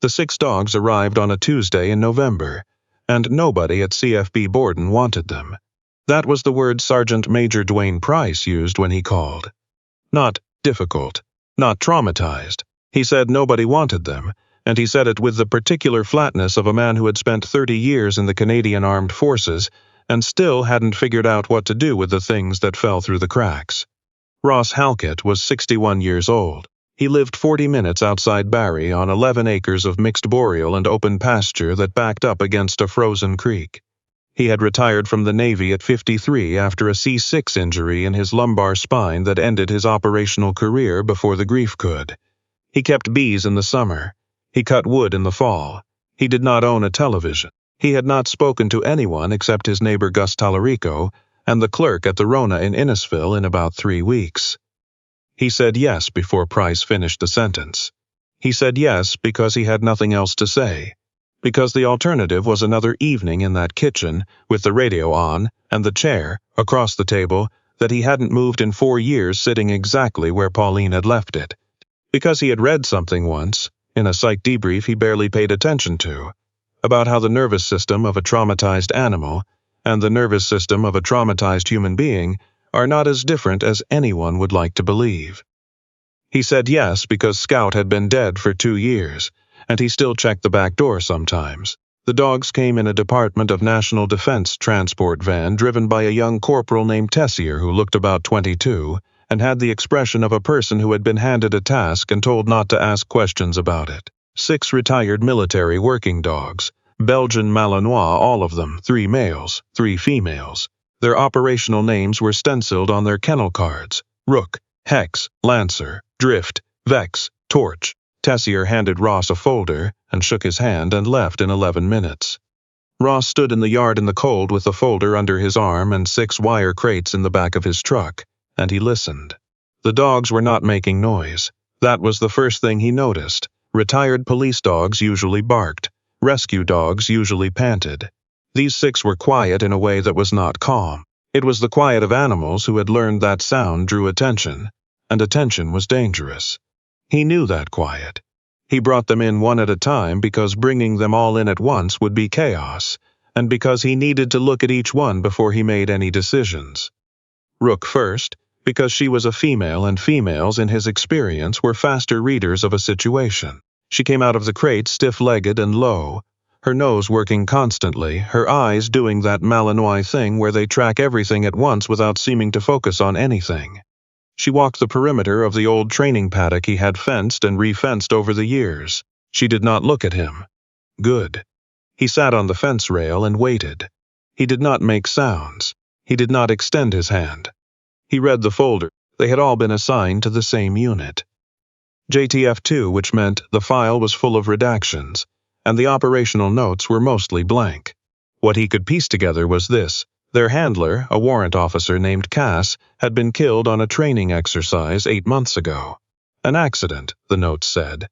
The 6 dogs arrived on a Tuesday in November, and nobody at CFB Borden wanted them. That was the word Sergeant Major Dwayne Price used when he called. Not difficult, not traumatized. He said nobody wanted them, and he said it with the particular flatness of a man who had spent 30 years in the Canadian Armed Forces and still hadn't figured out what to do with the things that fell through the cracks. Ross Halkett was 61 years old. He lived 40 minutes outside Barrie on 11 acres of mixed boreal and open pasture that backed up against a frozen creek. He had retired from the Navy at 53 after a C6 injury in his lumbar spine that ended his operational career before the grief could. He kept bees in the summer. He cut wood in the fall. He did not own a television. He had not spoken to anyone except his neighbor Gus Tallarico and the clerk at the Rona in Innisfil in about 3 weeks. He said yes before Price finished the sentence. He said yes because he had nothing else to say, because the alternative was another evening in that kitchen with the radio on and the chair, across the table, that he hadn't moved in 4 years sitting exactly where Pauline had left it. Because he had read something once, in a psych debrief he barely paid attention to, about how the nervous system of a traumatized animal and the nervous system of a traumatized human being are not as different as anyone would like to believe. He said yes because Scout had been dead for 2 years, and he still checked the back door sometimes. The dogs came in a Department of National Defense transport van driven by a young corporal named Tessier who looked about 22 and had the expression of a person who had been handed a task and told not to ask questions about it. 6 retired military working dogs, Belgian Malinois, all of them, 3 males, 3 females. Their operational names were stenciled on their kennel cards: Rook, Hex, Lancer, Drift, Vex, Torch. Tessier handed Ross a folder and shook his hand and left in 11 minutes. Ross stood in the yard in the cold with the folder under his arm and 6 wire crates in the back of his truck, and he listened. The dogs were not making noise. That was the first thing he noticed. Retired police dogs usually barked. Rescue dogs usually panted. These 6 were quiet in a way that was not calm. It was the quiet of animals who had learned that sound drew attention, and attention was dangerous. He knew that quiet. He brought them in one at a time because bringing them all in at once would be chaos, and because he needed to look at each one before he made any decisions. Rook first, because she was a female and females in his experience were faster readers of a situation. She came out of the crate stiff-legged and low, her nose working constantly, her eyes doing that Malinois thing where they track everything at once without seeming to focus on anything. She walked the perimeter of the old training paddock he had fenced and re-fenced over the years. She did not look at him. Good. He sat on the fence rail and waited. He did not make sounds. He did not extend his hand. He read the folder. They had all been assigned to the same unit. JTF-2, which meant the file was full of redactions, and the operational notes were mostly blank. What he could piece together was this: their handler, a warrant officer named Cass, had been killed on a training exercise 8 months ago. An accident, the notes said.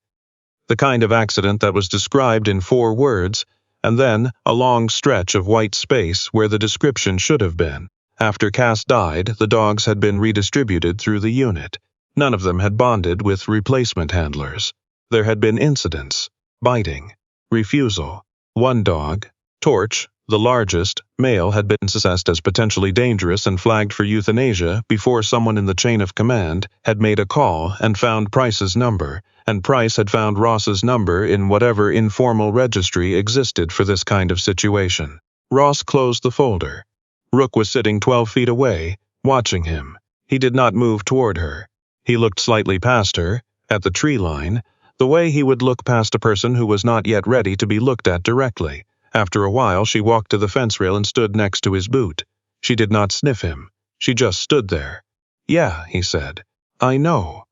The kind of accident that was described in 4 words, and then a long stretch of white space where the description should have been. After Cass died, the dogs had been redistributed through the unit. None of them had bonded with replacement handlers. There had been incidents: biting, refusal. 1 dog, Torch, the largest, male, had been assessed as potentially dangerous and flagged for euthanasia before someone in the chain of command had made a call and found Price's number, and Price had found Ross's number in whatever informal registry existed for this kind of situation. Ross closed the folder. Rook was sitting 12 feet away, watching him. He did not move toward her. He looked slightly past her, at the tree line, the way he would look past a person who was not yet ready to be looked at directly. After a while, she walked to the fence rail and stood next to his boot. She did not sniff him. She just stood there. "Yeah," he said. "I know."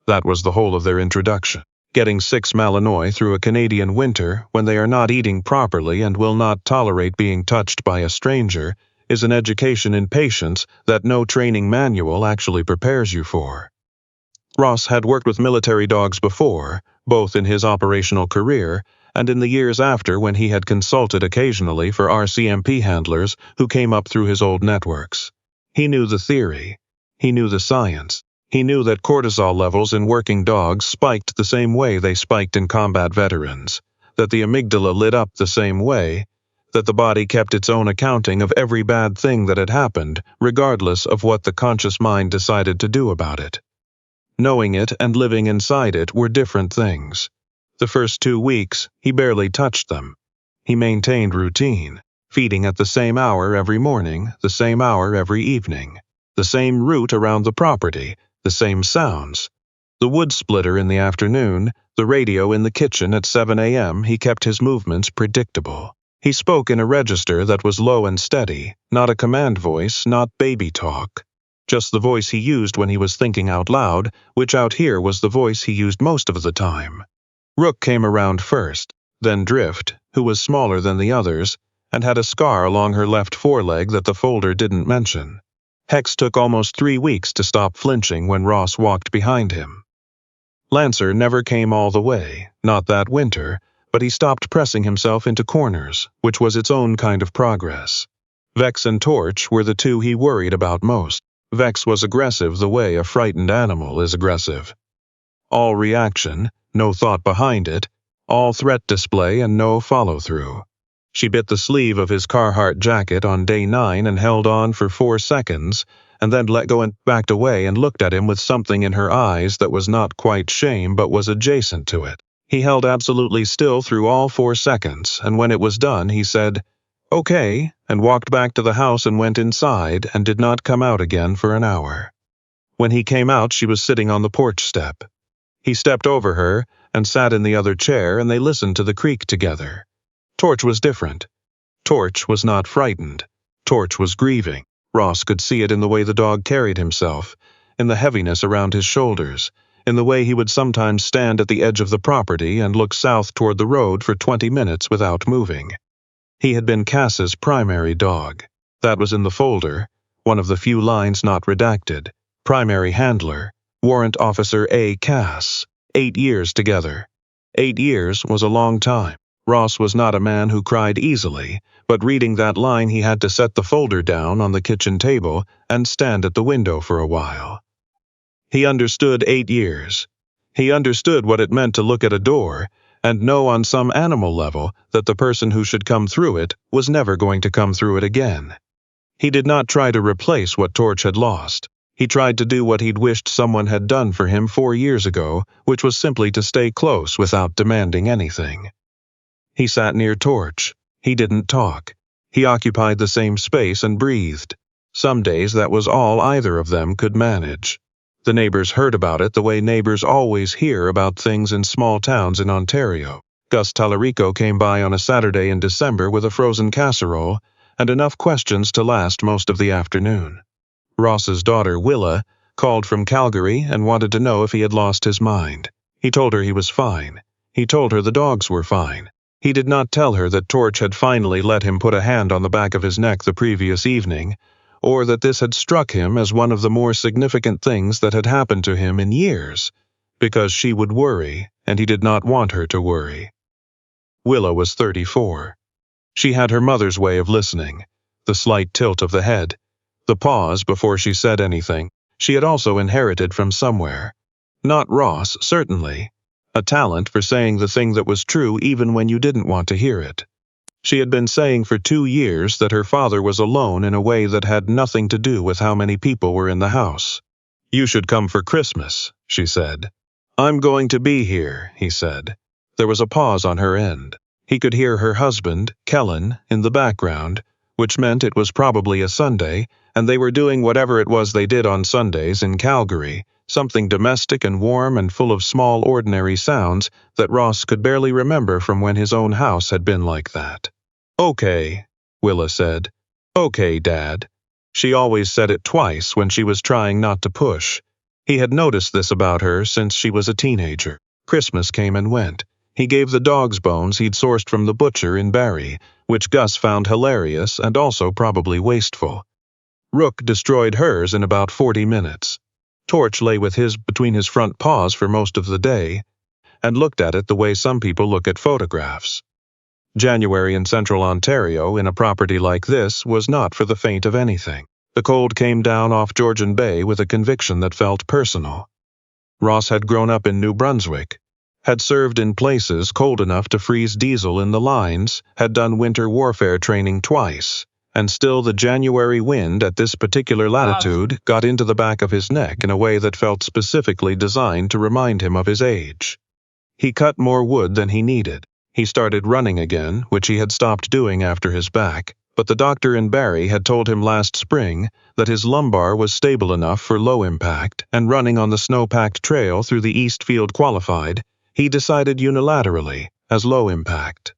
That was the whole of their introduction. Getting 6 Malinois through a Canadian winter when they are not eating properly and will not tolerate being touched by a stranger is an education in patience that no training manual actually prepares you for. Ross had worked with military dogs before, both in his operational career and in the years after when he had consulted occasionally for RCMP handlers who came up through his old networks. He knew the theory. He knew the science. He knew that cortisol levels in working dogs spiked the same way they spiked in combat veterans, that the amygdala lit up the same way, that the body kept its own accounting of every bad thing that had happened, regardless of what the conscious mind decided to do about it. Knowing it and living inside it were different things. The first 2 weeks, he barely touched them. He maintained routine, feeding at the same hour every morning, the same hour every evening, the same route around the property, the same sounds. The wood splitter in the afternoon, the radio in the kitchen at 7 a.m., he kept his movements predictable. He spoke in a register that was low and steady, not a command voice, not baby talk. Just the voice he used when he was thinking out loud, which out here was the voice he used most of the time. Rook came around first, then Drift, who was smaller than the others, and had a scar along her left foreleg that the folder didn't mention. Hex took almost 3 weeks to stop flinching when Ross walked behind him. Lancer never came all the way, not that winter, but he stopped pressing himself into corners, which was its own kind of progress. Vex and Torch were the two he worried about most. Vex was aggressive the way a frightened animal is aggressive. All reaction, no thought behind it, all threat display and no follow-through. She bit the sleeve of his Carhartt jacket on day 9 and held on for 4 seconds, and then let go and backed away and looked at him with something in her eyes that was not quite shame but was adjacent to it. He held absolutely still through all 4 seconds, and when it was done he said, "Okay," and walked back to the house and went inside and did not come out again for an hour. When he came out, she was sitting on the porch step. He stepped over her and sat in the other chair, and they listened to the creak together. Torch was different. Torch was not frightened. Torch was grieving. Ross could see it in the way the dog carried himself, in the heaviness around his shoulders, in the way he would sometimes stand at the edge of the property and look south toward the road for 20 minutes without moving. He had been Cass's primary dog. That was in the folder, one of the few lines not redacted. Primary handler, Warrant Officer A. Cass. 8 years together. 8 years was a long time. Ross was not a man who cried easily, but reading that line he had to set the folder down on the kitchen table and stand at the window for a while. He understood 8 years. He understood what it meant to look at a door and know on some animal level that the person who should come through it was never going to come through it again. He did not try to replace what Torch had lost. He tried to do what he'd wished someone had done for him 4 years ago, which was simply to stay close without demanding anything. He sat near Torch. He didn't talk. He occupied the same space and breathed. Some days that was all either of them could manage. The neighbors heard about it the way neighbors always hear about things in small towns in Ontario. Gus Tallarico came by on a Saturday in December with a frozen casserole and enough questions to last most of the afternoon. Ross's daughter, Willa, called from Calgary and wanted to know if he had lost his mind. He told her he was fine. He told her the dogs were fine. He did not tell her that Torch had finally let him put a hand on the back of his neck the previous evening, or that this had struck him as one of the more significant things that had happened to him in years, because she would worry, and he did not want her to worry. Willa was 34. She had her mother's way of listening, the slight tilt of the head, the pause before she said anything. She had also inherited from somewhere. Not Ross, certainly. A talent for saying the thing that was true even when you didn't want to hear it. She had been saying for 2 years that her father was alone in a way that had nothing to do with how many people were in the house. "You should come for Christmas," she said. "I'm going to be here," he said. There was a pause on her end. He could hear her husband, Kellen, in the background, which meant it was probably a Sunday, and they were doing whatever it was they did on Sundays in Calgary, something domestic and warm and full of small ordinary sounds that Ross could barely remember from when his own house had been like that. "Okay," Willa said. "Okay, Dad." She always said it twice when she was trying not to push. He had noticed this about her since she was a teenager. Christmas came and went. He gave the dog's bones he'd sourced from the butcher in Barrie, which Gus found hilarious and also probably wasteful. Rook destroyed hers in about 40 minutes. Torch lay with his between his front paws for most of the day, and looked at it the way some people look at photographs. January in central Ontario, in a property like this, was not for the faint of anything. The cold came down off Georgian Bay with a conviction that felt personal. Ross had grown up in New Brunswick, had served in places cold enough to freeze diesel in the lines, had done winter warfare training twice, and still the January wind at this particular latitude got into the back of his neck in a way that felt specifically designed to remind him of his age. He cut more wood than he needed. He started running again, which he had stopped doing after his back, but the doctor in Barrie had told him last spring that his lumbar was stable enough for low impact, and running on the snow-packed trail through the East Field qualified, he decided unilaterally as low impact.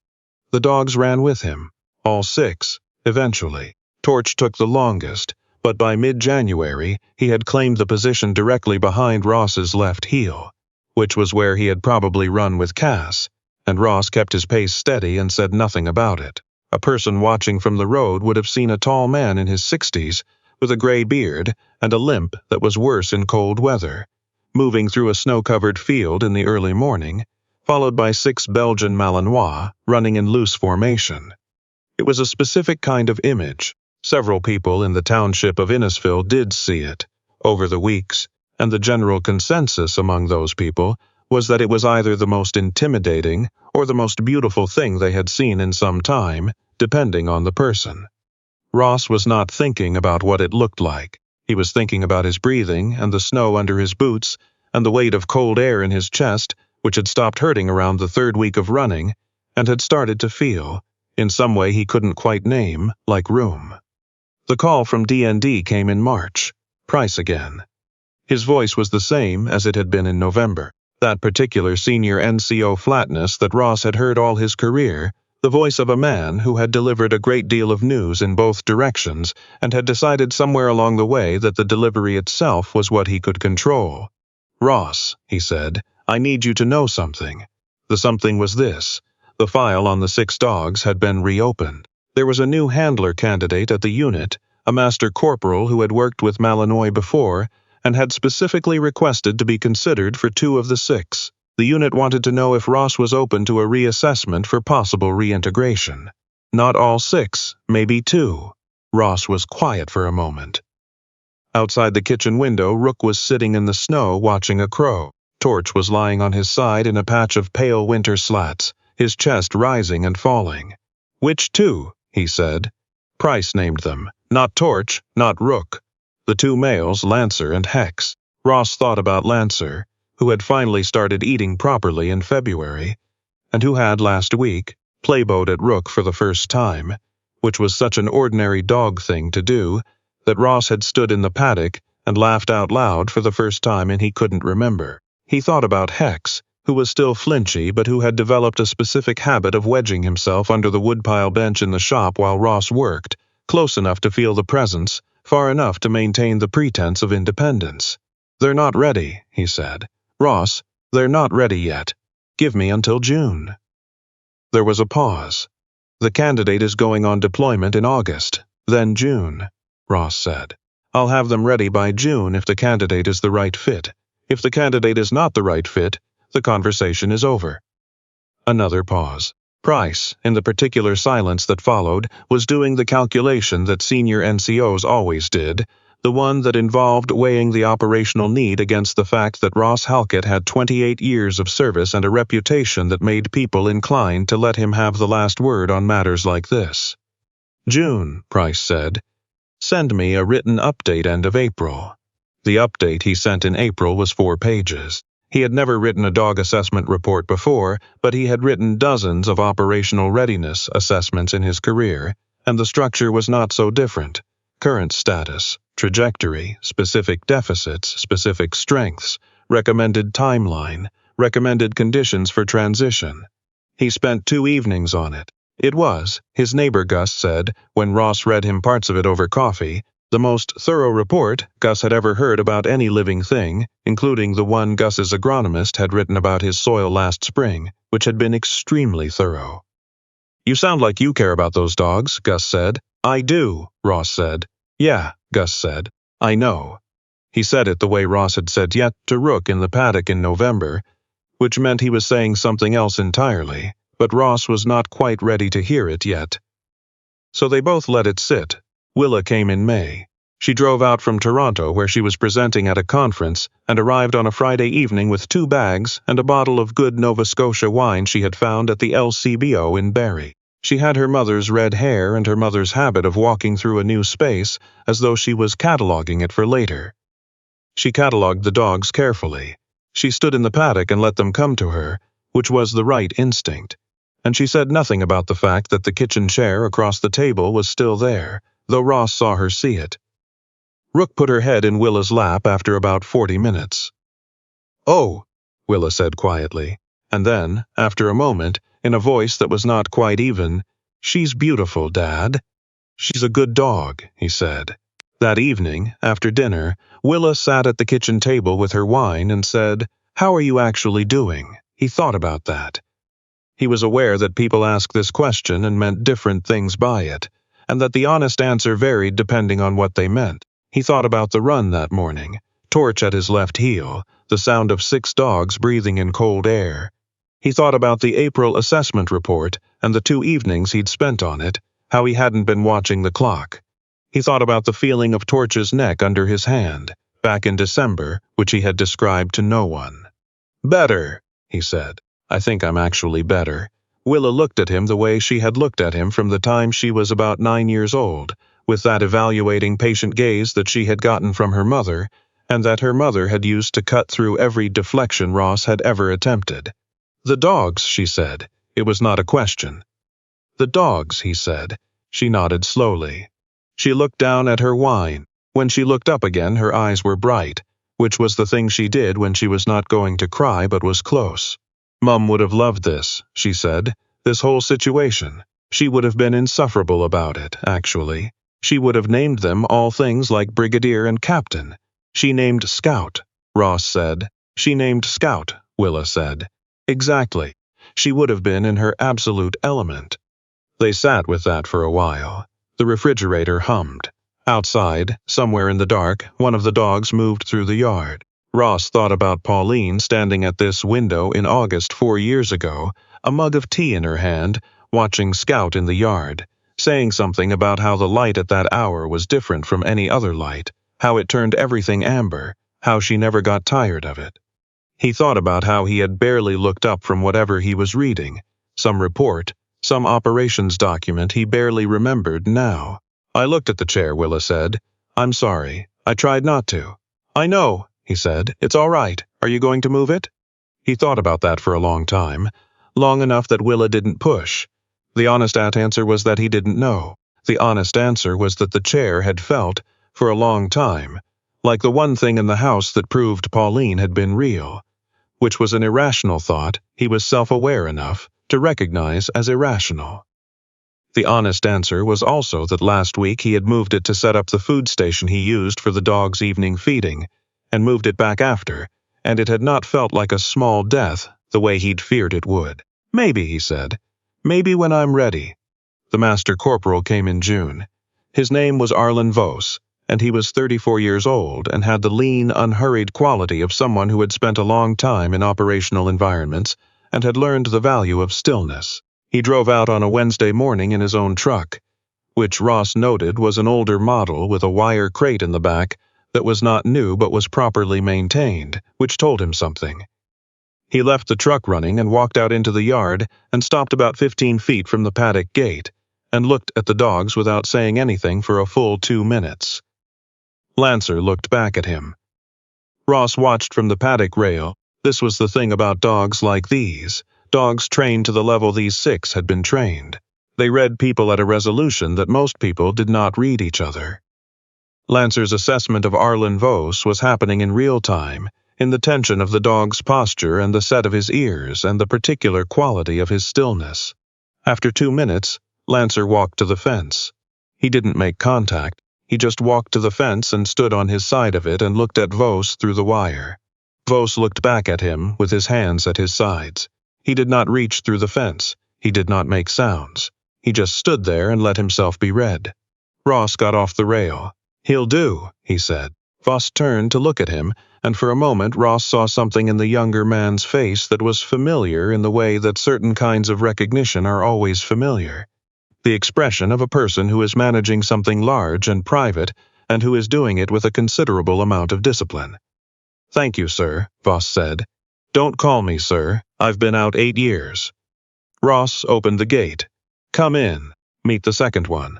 The dogs ran with him, all 6, eventually. Torch took the longest, but by mid-January he had claimed the position directly behind Ross's left heel, which was where he had probably run with Cass, and Ross kept his pace steady and said nothing about it. A person watching from the road would have seen a tall man in his 60s, with a gray beard and a limp that was worse in cold weather, moving through a snow-covered field in the early morning, followed by 6 Belgian Malinois running in loose formation. It was a specific kind of image. Several people in the township of Innisfil did see it over the weeks, and the general consensus among those people was that it was either the most intimidating or the most beautiful thing they had seen in some time, depending on the person. Ross was not thinking about what it looked like. He was thinking about his breathing and the snow under his boots and the weight of cold air in his chest, which had stopped hurting around the 3rd week of running and had started to feel, in some way he couldn't quite name, like room. The call from D&D came in March. Price again. His voice was the same as it had been in November. That particular senior NCO flatness that Ross had heard all his career, the voice of a man who had delivered a great deal of news in both directions and had decided somewhere along the way that the delivery itself was what he could control. "Ross," he said, "I need you to know something." The something was this. The file on the 6 dogs had been reopened. There was a new handler candidate at the unit, a master corporal who had worked with Malinois before, and had specifically requested to be considered for 2 of the 6. The unit wanted to know if Ross was open to a reassessment for possible reintegration. Not all 6, maybe 2. Ross was quiet for a moment. Outside the kitchen window, Rook was sitting in the snow watching a crow. Torch was lying on his side in a patch of pale winter slats, his chest rising and falling. "Which 2?" he said. Price named them. Not Torch, not Rook. The 2 males, Lancer and Hex. Ross thought about Lancer, who had finally started eating properly in February, and who had last week playboat at Rook for the first time, which was such an ordinary dog thing to do that Ross had stood in the paddock and laughed out loud for the first time and he couldn't remember. He thought about Hex, who was still flinchy but who had developed a specific habit of wedging himself under the woodpile bench in the shop while Ross worked, close enough to feel the presence, far enough to maintain the pretense of independence. "They're not ready," he said. "Ross, they're not ready yet. Give me until June." There was a pause. "The candidate is going on deployment in August, then June," Ross said. "I'll have them ready by June if the candidate is the right fit. If the candidate is not the right fit, the conversation is over." Another pause. Price, in the particular silence that followed, was doing the calculation that senior NCOs always did, the one that involved weighing the operational need against the fact that Ross Halkett had 28 years of service and a reputation that made people inclined to let him have the last word on matters like this. "June," Price said. "Send me a written update end of April." The update he sent in April was 4 pages. He had never written a dog assessment report before, but he had written dozens of operational readiness assessments in his career, and the structure was not so different. Current status, trajectory, specific deficits, specific strengths, recommended timeline, recommended conditions for transition. He spent 2 evenings on it. It was, his neighbor Gus said, when Ross read him parts of it over coffee, the most thorough report Gus had ever heard about any living thing, including the one Gus's agronomist had written about his soil last spring, which had been extremely thorough. "You sound like you care about those dogs," Gus said. "I do," Ross said. "Yeah," Gus said. "I know." He said it the way Ross had said yet to Rook in the paddock in November, which meant he was saying something else entirely, but Ross was not quite ready to hear it yet. So they both let it sit. Willa came in May. She drove out from Toronto, where she was presenting at a conference, and arrived on a Friday evening with 2 bags and a bottle of good Nova Scotia wine she had found at the LCBO in Barrie. She had her mother's red hair and her mother's habit of walking through a new space as though she was cataloging it for later. She catalogued the dogs carefully. She stood in the paddock and let them come to her, which was the right instinct. And she said nothing about the fact that the kitchen chair across the table was still there, though Ross saw her see it. Rook put her head in Willa's lap after about 40 minutes. "Oh," Willa said quietly, and then, after a moment, in a voice that was not quite even, "She's beautiful, Dad." "She's a good dog," he said. That evening, after dinner, Willa sat at the kitchen table with her wine and said, "How are you actually doing?" He thought about that. He was aware that people asked this question and meant different things by it, and that the honest answer varied depending on what they meant. He thought about the run that morning, torch at his left heel, the sound of 6 dogs breathing in cold air. He thought about the April assessment report and the 2 evenings he'd spent on it, how he hadn't been watching the clock. He thought about the feeling of Torch's neck under his hand, back in December, which he had described to no one. "Better," he said. "I think I'm actually better." Willa looked at him the way she had looked at him from the time she was about 9 years old, with that evaluating patient gaze that she had gotten from her mother, and that her mother had used to cut through every deflection Ross had ever attempted. "The dogs," she said. It was not a question. "The dogs," he said. She nodded slowly. She looked down at her wine. When she looked up again, her eyes were bright, which was the thing she did when she was not going to cry but was close. "Mum would have loved this," she said. "This whole situation. She would have been insufferable about it, actually. She would have named them all things like Brigadier and Captain. She named Scout," Ross said. "She named Scout," Willa said. "Exactly. She would have been in her absolute element." They sat with that for a while. The refrigerator hummed. Outside, somewhere in the dark, one of the dogs moved through the yard. Ross thought about Pauline standing at this window in August 4 years ago, a mug of tea in her hand, watching Scout in the yard, saying something about how the light at that hour was different from any other light, how it turned everything amber, how she never got tired of it. He thought about how he had barely looked up from whatever he was reading, some report, some operations document he barely remembered now. "I looked at the chair," Willa said. "I'm sorry. I tried not to." "I know," he said. "It's all right. Are you going to move it?" He thought about that for a long time, long enough that Willa didn't push. The honest answer was that he didn't know. The honest answer was that the chair had felt, for a long time, like the one thing in the house that proved Pauline had been real, which was an irrational thought he was self-aware enough to recognize as irrational. The honest answer was also that last week he had moved it to set up the food station he used for the dog's evening feeding, and moved it back after, and it had not felt like a small death the way he'd feared it would. "Maybe," he said. "Maybe when I'm ready." The Master Corporal came in June. His name was Arlen Vos, and he was 34 years old and had the lean, unhurried quality of someone who had spent a long time in operational environments and had learned the value of stillness. He drove out on a Wednesday morning in his own truck, which Ross noted was an older model with a wire crate in the back that was not new but was properly maintained, which told him something. He left the truck running and walked out into the yard and stopped about 15 feet from the paddock gate and looked at the dogs without saying anything for a full 2 minutes. Lancer looked back at him. Ross watched from the paddock rail. This was the thing about dogs like these. Dogs trained to the level these 6 had been trained. They read people at a resolution that most people did not read each other. Lancer's assessment of Arlen Vos was happening in real time, in the tension of the dog's posture and the set of his ears and the particular quality of his stillness. After 2 minutes, Lancer walked to the fence. He didn't make contact. He just walked to the fence and stood on his side of it and looked at Vos through the wire. Vos looked back at him with his hands at his sides. He did not reach through the fence. He did not make sounds. He just stood there and let himself be read. Ross got off the rail. "He'll do," he said. Vos turned to look at him, and for a moment Ross saw something in the younger man's face that was familiar in the way that certain kinds of recognition are always familiar. The expression of a person who is managing something large and private and who is doing it with a considerable amount of discipline. "Thank you, sir," Voss said. "Don't call me sir. I've been out 8 years." Ross opened the gate. "Come in. Meet the second one."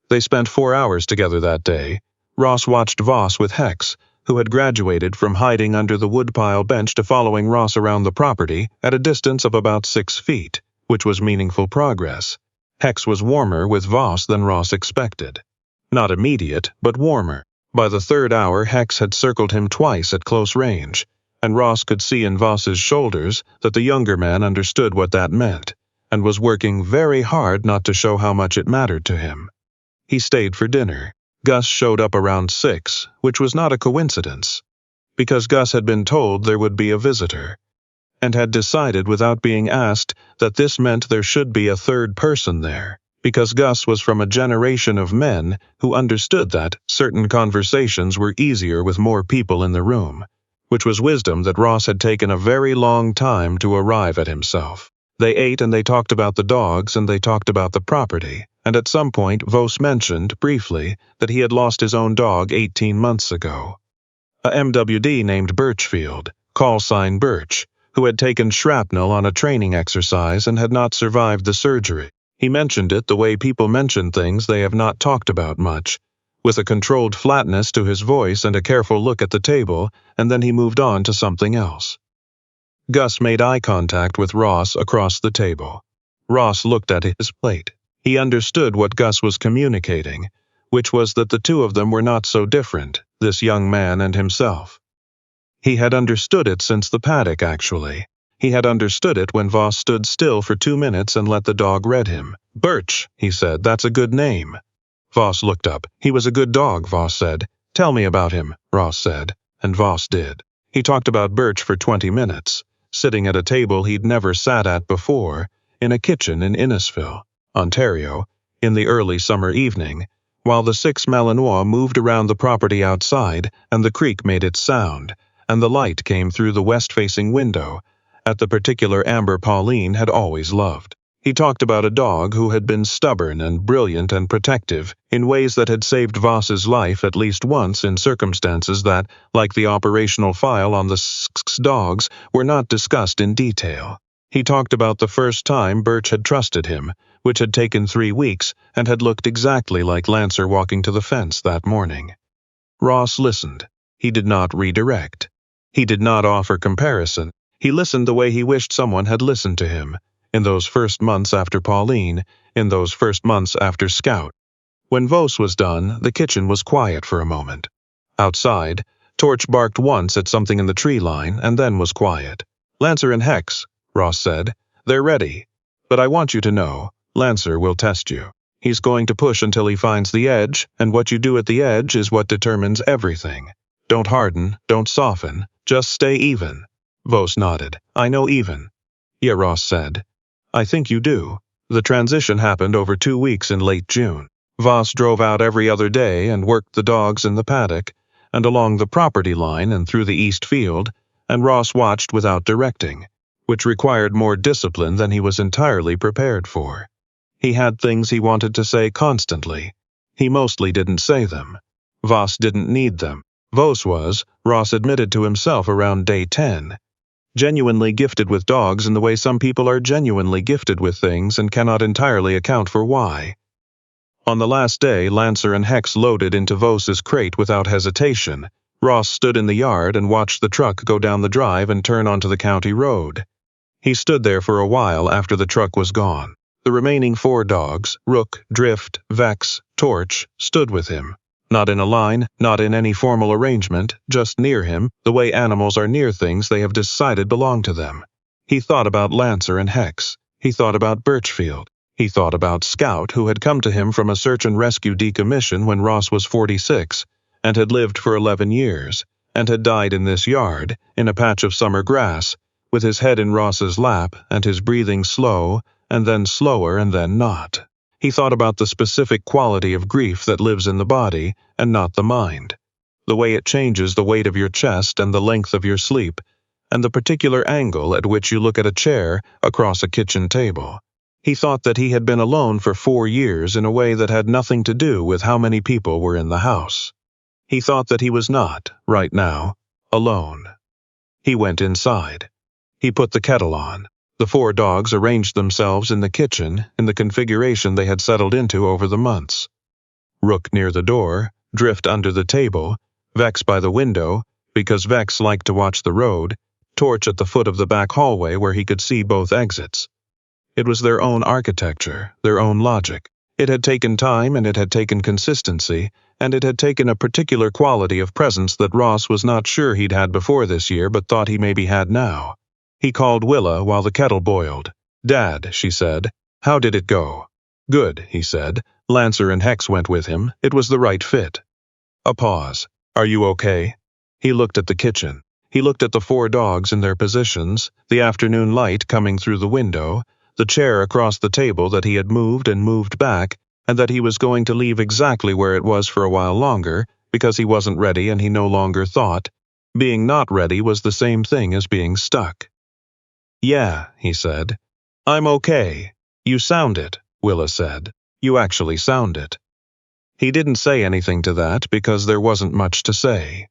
They spent 4 hours together that day. Ross watched Voss with Hex, who had graduated from hiding under the woodpile bench to following Ross around the property at a distance of about 6 feet, which was meaningful progress. Hex was warmer with Voss than Ross expected. Not immediate, but warmer. By the 3rd hour, Hex had circled him twice at close range, and Ross could see in Voss's shoulders that the younger man understood what that meant, and was working very hard not to show how much it mattered to him. He stayed for dinner. Gus showed up around 6, which was not a coincidence, because Gus had been told there would be a visitor, and had decided without being asked that this meant there should be a 3rd person there, because Gus was from a generation of men who understood that certain conversations were easier with more people in the room, which was wisdom that Ross had taken a very long time to arrive at himself. They ate and they talked about the dogs and they talked about the property, and at some point Voss mentioned, briefly, that he had lost his own dog 18 months ago. A MWD named Birchfield, call sign Birch, who had taken shrapnel on a training exercise and had not survived the surgery. He mentioned it the way people mention things they have not talked about much, with a controlled flatness to his voice and a careful look at the table, and then he moved on to something else. Gus made eye contact with Ross across the table. Ross looked at his plate. He understood what Gus was communicating, which was that the two of them were not so different, this young man and himself. He had understood it since the paddock, actually. He had understood it when Voss stood still for 2 minutes and let the dog read him. "Birch," he said, "that's a good name." Voss looked up. "He was a good dog," Voss said. "Tell me about him," Ross said, and Voss did. He talked about Birch for 20 minutes, sitting at a table he'd never sat at before, in a kitchen in Innisfil, Ontario, in the early summer evening, while the 6 Malinois moved around the property outside and the creek made its sound, and the light came through the west-facing window, at the particular amber Pauline had always loved. He talked about a dog who had been stubborn and brilliant and protective in ways that had saved Voss's life at least once in circumstances that, like the operational file on the SX dogs, were not discussed in detail. He talked about the first time Birch had trusted him, which had taken 3 weeks and had looked exactly like Lancer walking to the fence that morning. Ross listened. He did not redirect. He did not offer comparison. He listened the way he wished someone had listened to him, in those first months after Pauline, in those first months after Scout. When Voss was done, the kitchen was quiet for a moment. Outside, Torch barked once at something in the tree line and then was quiet. "Lancer and Hex," Ross said. "They're ready. But I want you to know, Lancer will test you. He's going to push until he finds the edge, and what you do at the edge is what determines everything. Don't harden, don't soften, just stay even." Voss nodded. "I know even." "Yeah," Ross said. "I think you do." The transition happened over 2 weeks in late June. Voss drove out every other day and worked the dogs in the paddock, and along the property line and through the east field, and Ross watched without directing, which required more discipline than he was entirely prepared for. He had things he wanted to say constantly. He mostly didn't say them. Voss didn't need them. Voss was, Ross admitted to himself around day 10, genuinely gifted with dogs in the way some people are genuinely gifted with things and cannot entirely account for why. On the last day, Lancer and Hex loaded into Voss's crate without hesitation. Ross stood in the yard and watched the truck go down the drive and turn onto the county road. He stood there for a while after the truck was gone. The remaining 4 dogs, Rook, Drift, Vex, Torch, stood with him. Not in a line, not in any formal arrangement, just near him, the way animals are near things they have decided belong to them. He thought about Lancer and Hex. He thought about Birchfield. He thought about Scout, who had come to him from a search and rescue decommission when Ross was 46, and had lived for 11 years, and had died in this yard, in a patch of summer grass, with his head in Ross's lap and his breathing slow, and then slower and then not. He thought about the specific quality of grief that lives in the body and not the mind, the way it changes the weight of your chest and the length of your sleep, and the particular angle at which you look at a chair across a kitchen table. He thought that he had been alone for 4 years in a way that had nothing to do with how many people were in the house. He thought that he was not, right now, alone. He went inside. He put the kettle on. The 4 dogs arranged themselves in the kitchen in the configuration they had settled into over the months. Rook near the door, Drift under the table, Vex by the window, because Vex liked to watch the road, Torch at the foot of the back hallway where he could see both exits. It was their own architecture, their own logic. It had taken time and it had taken consistency, and it had taken a particular quality of presence that Ross was not sure he'd had before this year but thought he maybe had now. He called Willa while the kettle boiled. "Dad," she said, "how did it go?" "Good," he said. Lancer and Hex went with him. It was the right fit. A pause. "Are you okay?" He looked at the kitchen. He looked at the 4 dogs in their positions, the afternoon light coming through the window, the chair across the table that he had moved and moved back, and that he was going to leave exactly where it was for a while longer, because he wasn't ready and he no longer thought. Being not ready was the same thing as being stuck. "Yeah," he said. "I'm okay. You sound it," Willa said. "You actually sound it." He didn't say anything to that because there wasn't much to say.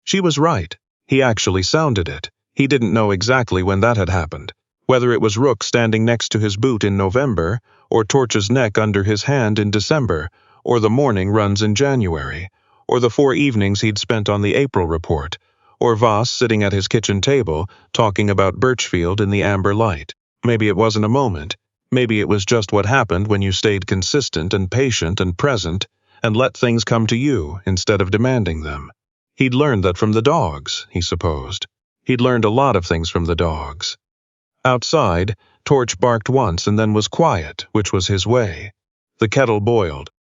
She was right. He actually sounded it. He didn't know exactly when that had happened, whether it was Rook standing next to his boot in November, or Torch's neck under his hand in December, or the morning runs in January, or the 4 evenings he'd spent on the April report, or Voss sitting at his kitchen table talking about Birchfield in the amber light. Maybe it wasn't a moment. Maybe it was just what happened when you stayed consistent and patient and present and let things come to you instead of demanding them. He'd learned that from the dogs, he supposed. He'd learned a lot of things from the dogs. Outside, Torch barked once and then was quiet, which was his way. The kettle boiled.